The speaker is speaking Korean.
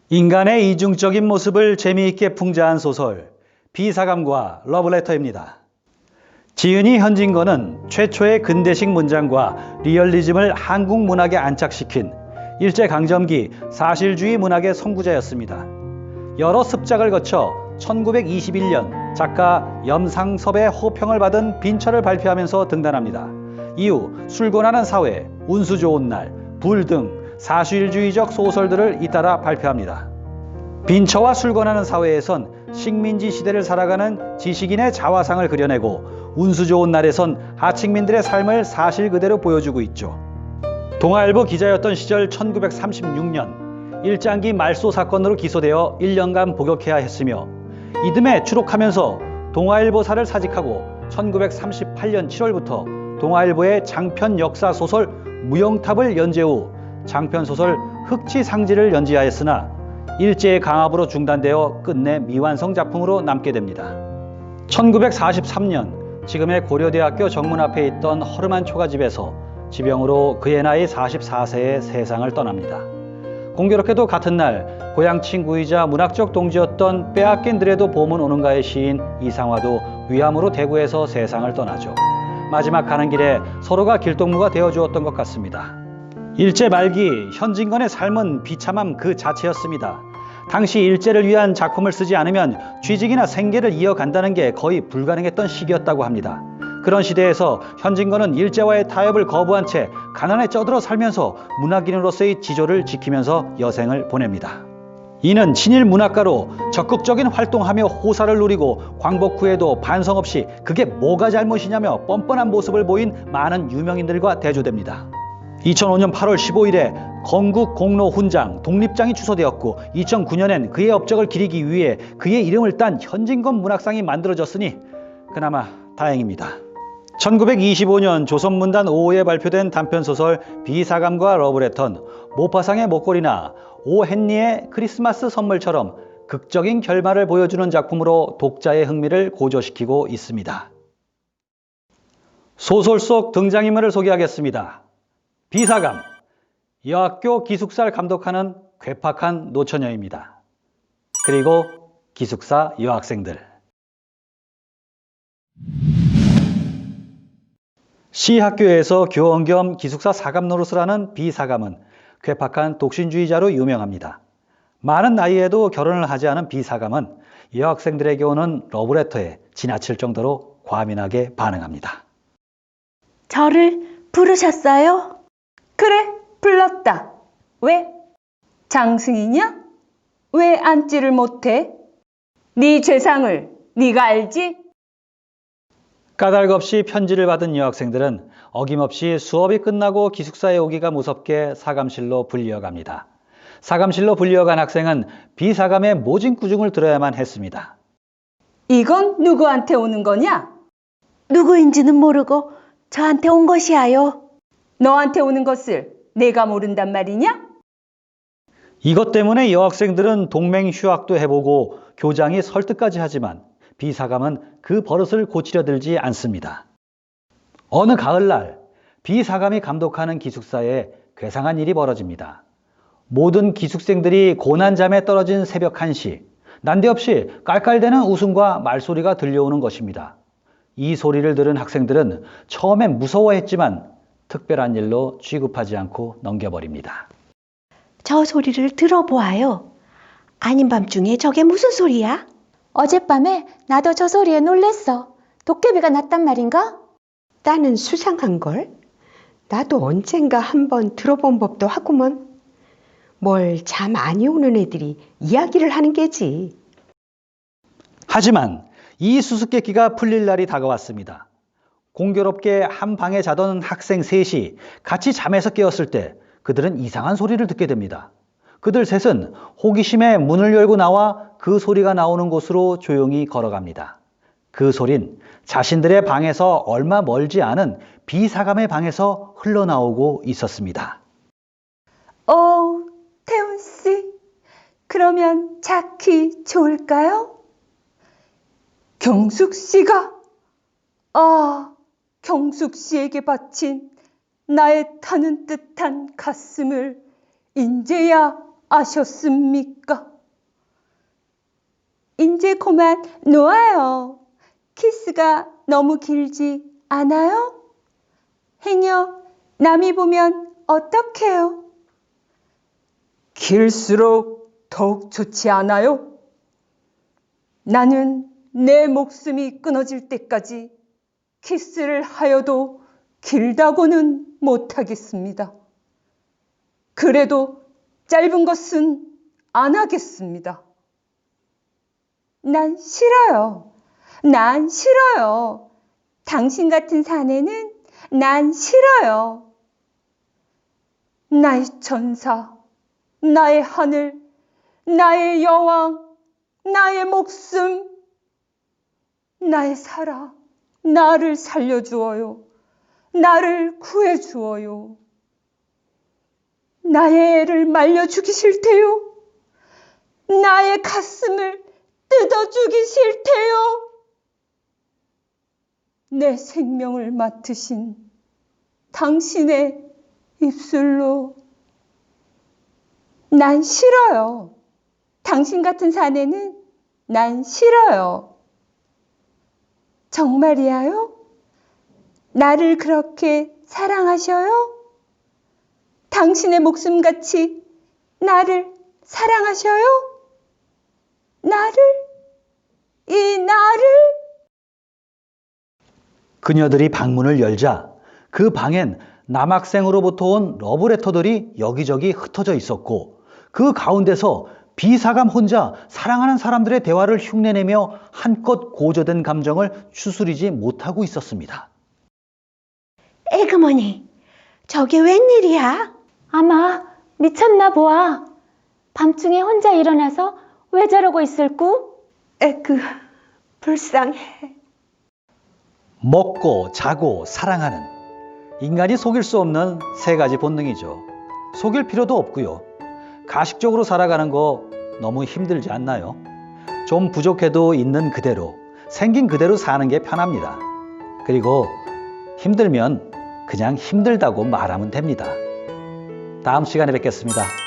인간의 이중적인 모습을 재미있게 풍자한 소설 비사감과 러브레터입니다. 지은이 현진건은 최초의 근대식 문장과 리얼리즘을 한국 문학에 안착시킨 일제강점기 사실주의 문학의 선구자였습니다. 여러 습작을 거쳐 1921년 작가 염상섭의 호평을 받은 빈처를 발표하면서 등단합니다. 이후 술권하는 사회, 운수 좋은 날, 불 등 사실주의적 소설들을 잇따라 발표합니다. 빈처와 술권하는 사회에선 식민지 시대를 살아가는 지식인의 자화상을 그려내고 운수 좋은 날에선 하층민들의 삶을 사실 그대로 보여주고 있죠. 동아일보 기자였던 시절 1936년 일장기 말소 사건으로 기소되어 1년간 복역해야 했으며 이듬해 추록하면서 동아일보사를 사직하고 1938년 7월부터 동아일보의 장편 역사 소설 무영탑을 연재 후 장편소설 흑치상지를 연재하였으나 일제의 강압으로 중단되어 끝내 미완성 작품으로 남게 됩니다. 1943년 지금의 고려대학교 정문 앞에 있던 허름한 초가집에서 지병으로 그의 나이 44세에 세상을 떠납니다. 공교롭게도 같은 날 고향 친구이자 문학적 동지였던 빼앗긴 들에도 봄은 오는가의 시인 이상화도 위암으로 대구에서 세상을 떠나죠. 마지막 가는 길에 서로가 길동무가 되어주었던 것 같습니다. 일제 말기 현진건의 삶은 비참함 그 자체였습니다. 당시 일제를 위한 작품을 쓰지 않으면 취직이나 생계를 이어간다는 게 거의 불가능했던 시기였다고 합니다. 그런 시대에서 현진건은 일제와의 타협을 거부한 채 가난에 쩌들어 살면서 문학인으로서의 지조를 지키면서 여생을 보냅니다. 이는 친일 문학가로 적극적인 활동하며 호사를 누리고 광복 후에도 반성 없이 그게 뭐가 잘못이냐며 뻔뻔한 모습을 보인 많은 유명인들과 대조됩니다. 2005년 8월 15일에 건국 공로 훈장, 독립장이 추서되었고 2009년엔 그의 업적을 기리기 위해 그의 이름을 딴 현진건 문학상이 만들어졌으니 그나마 다행입니다. 1925년 조선문단 5호에 발표된 단편소설 비사감과 러브레터는 모파상의 목걸이나 오 헨리의 크리스마스 선물처럼 극적인 결말을 보여주는 작품으로 독자의 흥미를 고조시키고 있습니다. 소설 속 등장인물을 소개하겠습니다. 비사감, 여학교 기숙사를 감독하는 괴팍한 노처녀입니다. 그리고 기숙사 여학생들. 시학교에서 교원 겸 기숙사 사감 노릇을 하는 비사감은 괴팍한 독신주의자로 유명합니다. 많은 나이에도 결혼을 하지 않은 비사감은 여학생들에게 오는 러브레터에 지나칠 정도로 과민하게 반응합니다. 저를 부르셨어요? 그래, 불렀다. 왜? 장승이냐? 왜 앉지를 못해? 네 죄상을 네가 알지? 까닭없이 편지를 받은 여학생들은 어김없이 수업이 끝나고 기숙사에 오기가 무섭게 사감실로 불리어갑니다. 사감실로 불리어간 학생은 비사감의 모진 구중을 들어야만 했습니다. 이건 누구한테 오는 거냐? 누구인지는 모르고 저한테 온 것이야요. 너한테 오는 것을 내가 모른단 말이냐? 이것 때문에 여학생들은 동맹 휴학도 해보고 교장이 설득까지 하지만 비사감은 그 버릇을 고치려 들지 않습니다. 어느 가을날 비사감이 감독하는 기숙사에 괴상한 일이 벌어집니다. 모든 기숙생들이 고난잠에 떨어진 새벽 1시, 난데없이 깔깔대는 웃음과 말소리가 들려오는 것입니다. 이 소리를 들은 학생들은 처음엔 무서워했지만 특별한 일로 취급하지 않고 넘겨버립니다. 저 소리를 들어보아요. 아닌 밤중에 저게 무슨 소리야? 어젯밤에 나도 저 소리에 놀랬어. 도깨비가 났단 말인가? 나는 수상한걸? 나도 언젠가 한번 들어본 법도 하구먼. 뭘 잠 많이 오는 애들이 이야기를 하는 게지. 하지만 이 수수께끼가 풀릴 날이 다가왔습니다. 공교롭게 한 방에 자던 학생 셋이 같이 잠에서 깨었을 때 그들은 이상한 소리를 듣게 됩니다. 그들 셋은 호기심에 문을 열고 나와 그 소리가 나오는 곳으로 조용히 걸어갑니다. 그 소린 자신들의 방에서 얼마 멀지 않은 비사감의 방에서 흘러나오고 있었습니다. 태훈씨, 그러면 자기 좋을까요? 경숙씨가? 경숙씨에게 바친 나의 타는 듯한 가슴을 인제야 아셨습니까? 이제 그만 놓아요. 키스가 너무 길지 않아요? 행여 남이 보면 어떡해요? 길수록 더욱 좋지 않아요? 나는 내 목숨이 끊어질 때까지 키스를 하여도 길다고는 못하겠습니다. 그래도 짧은 것은 안 하겠습니다. 난 싫어요. 난 싫어요. 당신 같은 사내는 난 싫어요. 나의 천사, 나의 하늘, 나의 여왕, 나의 목숨, 나의 살아, 나를 살려주어요. 나를 구해주어요. 나의 애를 말려 죽이실 테요. 나의 가슴을 뜯어 죽이실 테요. 내 생명을 맡으신 당신의 입술로 난 싫어요. 당신 같은 사내는 난 싫어요. 정말이야요? 나를 그렇게 사랑하셔요? 당신의 목숨같이 나를 사랑하셔요? 나를? 이 나를? 그녀들이 방문을 열자 그 방엔 남학생으로부터 온 러브레터들이 여기저기 흩어져 있었고 그 가운데서 비사감 혼자 사랑하는 사람들의 대화를 흉내내며 한껏 고조된 감정을 추스리지 못하고 있었습니다. 에그머니, 저게 웬일이야? 아마 미쳤나 보아. 밤중에 혼자 일어나서 왜 저러고 있을꾸? 에그, 불쌍해. 먹고 자고 사랑하는 인간이 속일 수 없는 세 가지 본능이죠. 속일 필요도 없고요. 가식적으로 살아가는 거 너무 힘들지 않나요? 좀 부족해도 있는 그대로, 생긴 그대로 사는 게 편합니다. 그리고 힘들면 그냥 힘들다고 말하면 됩니다. 다음 시간에 뵙겠습니다.